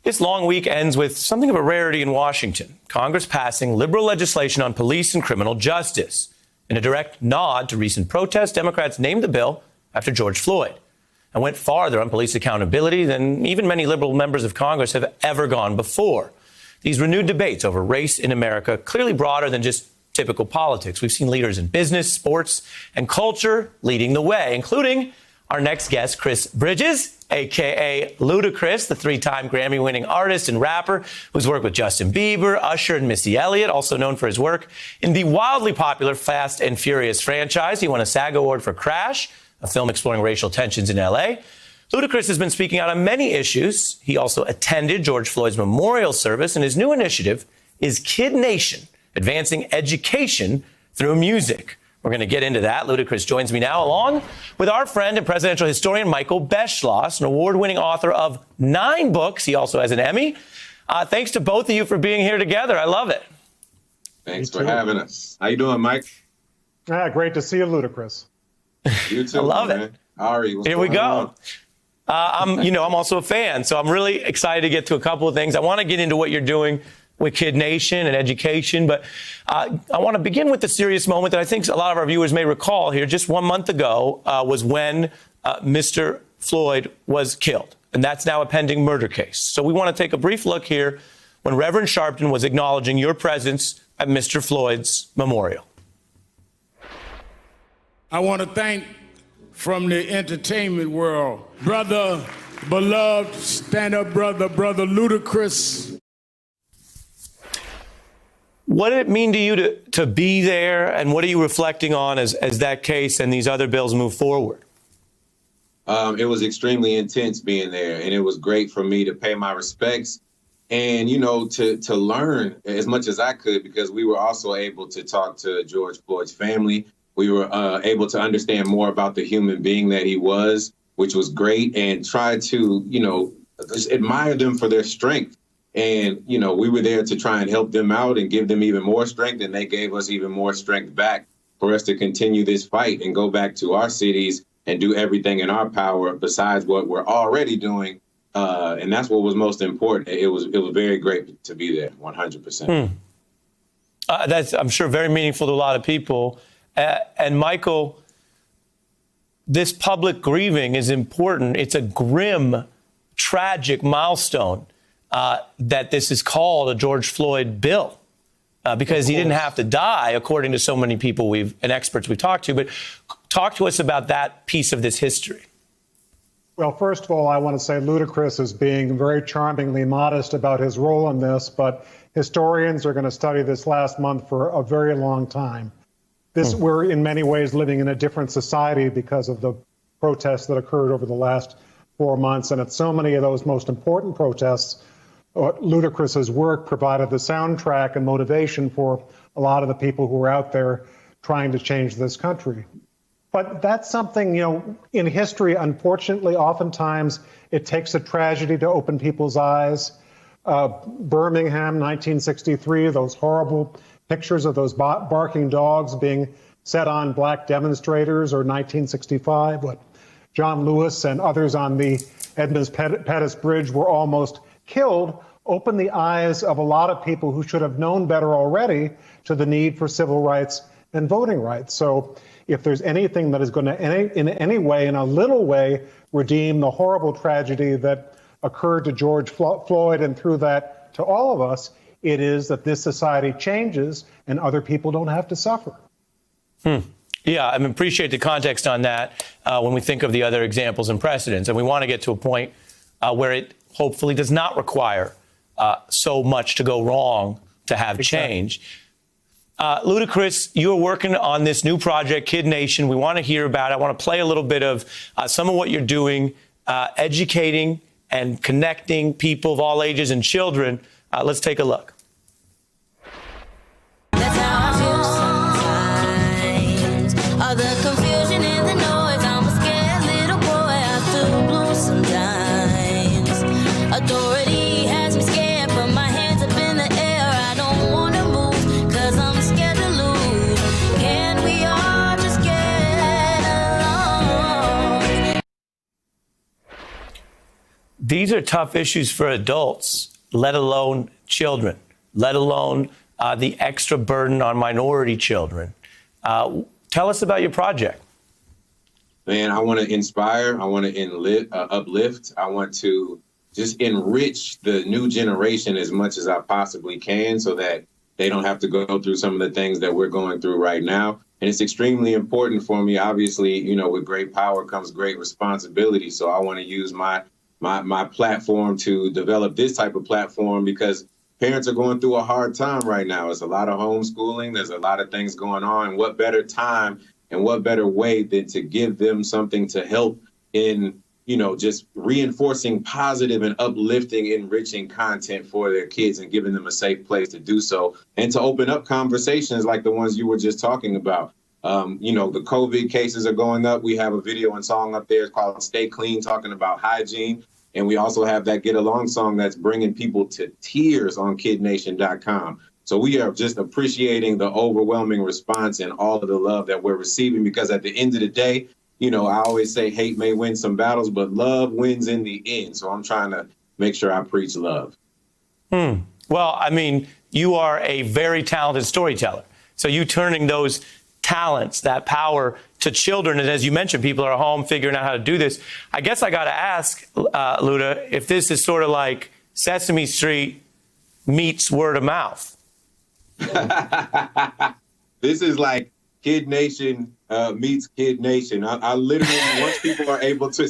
This long week ends with something of a rarity in Washington. Congress passing liberal legislation on police and criminal justice. In a direct nod to recent protests, Democrats named the bill after George Floyd and went farther on police accountability than even many liberal members of Congress have ever gone before. These renewed debates over race in America, clearly broader than just typical politics. We've seen leaders in business, sports, and culture leading the way, including our next guest, Chris Bridges, a.k.a. Ludacris, the three-time Grammy-winning artist and rapper who's worked with Justin Bieber, Usher, and Missy Elliott, also known for his work in the wildly popular Fast and Furious franchise. He won a SAG Award for Crash, a film exploring racial tensions in L.A. Ludacris has been speaking out on many issues. He also attended George Floyd's memorial service, and his new initiative is Kid Nation, advancing education through music. We're going to get into that. Ludacris joins me now, along with our friend and presidential historian Michael Beschloss, an award-winning author of 9 books. He also has an Emmy. Thanks to both of you for being here together. I love it. Thanks for having us. How you doing, Mike? Great to see you, Ludacris. You too. I love man. it. Ari, here we go. I'm also a fan, so I'm really excited to get to a couple of things. I want to get into what you're doing with Kid Nation and education. But I want to begin with the serious moment that I think a lot of our viewers may recall here. Just 1 month ago was when Mr. Floyd was killed. And that's now a pending murder case. So we want to take a brief look here when Reverend Sharpton was acknowledging your presence at Mr. Floyd's memorial. I want to thank from the entertainment world, brother, beloved, stand-up brother Ludacris. What did it mean to you to be there, and what are you reflecting on as that case and these other bills move forward? It was extremely intense being there, and it was great for me to pay my respects and, to learn as much as I could, because we were also able to talk to George Floyd's family. We were able to understand more about the human being that he was, which was great, and try to, just admire them for their strength. And, we were there to try and help them out and give them even more strength. And they gave us even more strength back for us to continue this fight and go back to our cities and do everything in our power besides what we're already doing. And that's what was most important. It was very great to be there, 100%. That's, I'm sure, very meaningful to a lot of people. And Michael, this public grieving is important. It's a grim, tragic milestone. That this is called a George Floyd bill because he didn't have to die, according to so many people and experts we've talked to. But talk to us about that piece of this history. Well, first of all, I want to say Ludacris is being very charmingly modest about his role in this, but historians are going to study this last month for a very long time. We're in many ways living in a different society because of the protests that occurred over the last 4 months. And at so many of those most important protests, Ludacris's work provided the soundtrack and motivation for a lot of the people who are out there trying to change this country. But that's something, in history, unfortunately, oftentimes it takes a tragedy to open people's eyes. Birmingham, 1963, those horrible pictures of those barking dogs being set on black demonstrators, or 1965, John Lewis and others on the Edmunds Pettus Bridge were almost killed, opened the eyes of a lot of people who should have known better already to the need for civil rights and voting rights. So if there's anything that is going to in any way, in a little way, redeem the horrible tragedy that occurred to George Floyd and through that to all of us, it is that this society changes and other people don't have to suffer. Yeah, I appreciate the context on that when we think of the other examples and precedents. And we want to get to a point where it hopefully does not require so much to go wrong to have change. Ludacris, you're working on this new project, Kid Nation. We want to hear about it. I want to play a little bit of some of what you're doing, educating and connecting people of all ages and children. Let's take a look. That's how I feel sometimes. All the confusion and the noise. I'm a scared little boy. I feel blue sometimes. Authority has me scared, but my hands up in the air. I don't want to move, cause I'm scared to lose. Can we all just get along? these are tough issues for adults, let alone children, let alone the extra burden on minority children. Tell us about your project. Man, I want to inspire. I want to uplift. I want to just enrich the new generation as much as I possibly can so that they don't have to go through some of the things that we're going through right now. And it's extremely important for me. Obviously, you know, with great power comes great responsibility. So I want to use my platform to develop this type of platform because parents are going through a hard time right now. It's a lot of homeschooling. There's a lot of things going on. And what better time and what better way than to give them something to help in, you know, just reinforcing positive and uplifting, enriching content for their kids and giving them a safe place to do so and to open up conversations like the ones you were just talking about. You know, the COVID cases are going up. We have a video and song up there called Stay Clean, talking about hygiene. And we also have that Get Along song that's bringing people to tears on KidNation.com. So we are just appreciating the overwhelming response and all of the love that we're receiving, because at the end of the day, you know, I always say hate may win some battles, but love wins in the end. So I'm trying to make sure I preach love. Well, I mean, you are a very talented storyteller. So you turning those talents, that power to children. And as you mentioned, people are at home figuring out how to do this. I guess I got to ask, Luda, if this is sort of like Sesame Street meets word of mouth. This is like Kid Nation meets Kid Nation. I literally, once people are able to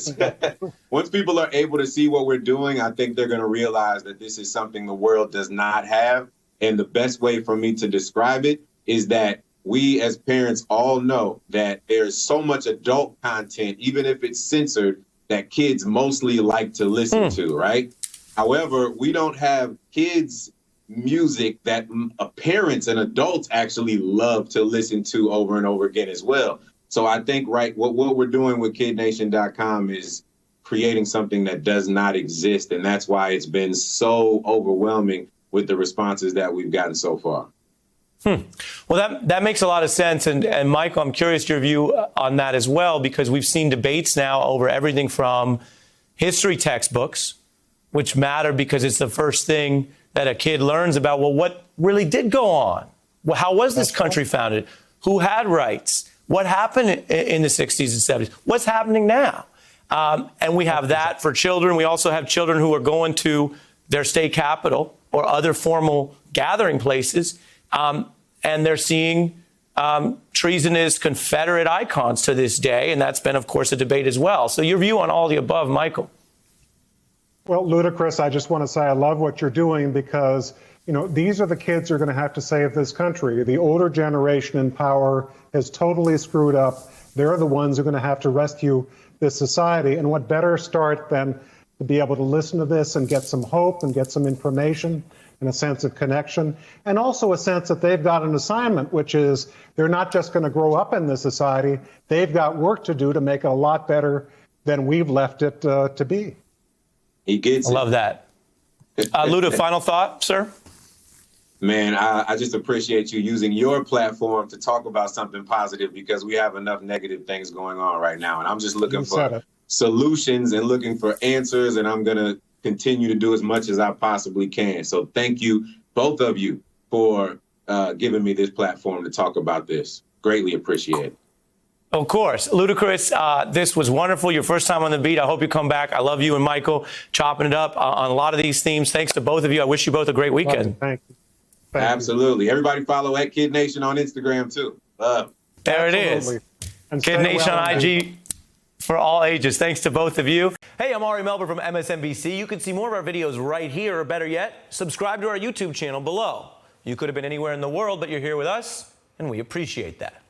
see what we're doing, I think they're going to realize that this is something the world does not have. And the best way for me to describe it is that we as parents all know that there's so much adult content, even if it's censored, that kids mostly like to listen to, right? However, we don't have kids' music that parents and adults actually love to listen to over and over again as well. So I think, right, what we're doing with KidNation.com is creating something that does not exist. And that's why it's been so overwhelming with the responses that we've gotten so far. Well, that makes a lot of sense. And Michael, I'm curious your view on that as well, because we've seen debates now over everything from history textbooks, which matter because it's the first thing that a kid learns about, well, what really did go on? Well, how was this country founded? Who had rights? What happened in the 60s and 70s? What's happening now? And we have that for children. We also have children who are going to their state capital or other formal gathering places, and they're seeing treasonous Confederate icons to this day. And that's been, of course, a debate as well. So your view on all the above, Michael? Well, Ludacris, I just want to say I love what you're doing because, you know, these are the kids who are going to have to save this country. The older generation in power has totally screwed up. They're the ones who are going to have to rescue this society. And what better start than to be able to listen to this and get some hope and get some information and a sense of connection, and also a sense that they've got an assignment, which is they're not just going to grow up in this society. They've got work to do to make it a lot better than we've left it to be. He gets it. I love that. Luda, final thought, sir? Man, I just appreciate you using your platform to talk about something positive, because we have enough negative things going on right now. And I'm just looking for solutions and looking for answers. And I'm going to continue to do as much as I possibly can. So thank you, both of you, for giving me this platform to talk about this. Greatly appreciate it. Of course. Ludacris, this was wonderful. Your first time on the beat. I hope you come back. I love you and Michael chopping it up on a lot of these themes. Thanks to both of you. I wish you both a great weekend. Thank you. Absolutely. Everybody follow at Kid Nation on Instagram, too. There it is. Kid Nation on IG for all ages. Thanks to both of you. Hey, I'm Ari Melber from MSNBC. You can see more of our videos right here, or better yet, subscribe to our YouTube channel below. You could have been anywhere in the world, but you're here with us, and we appreciate that.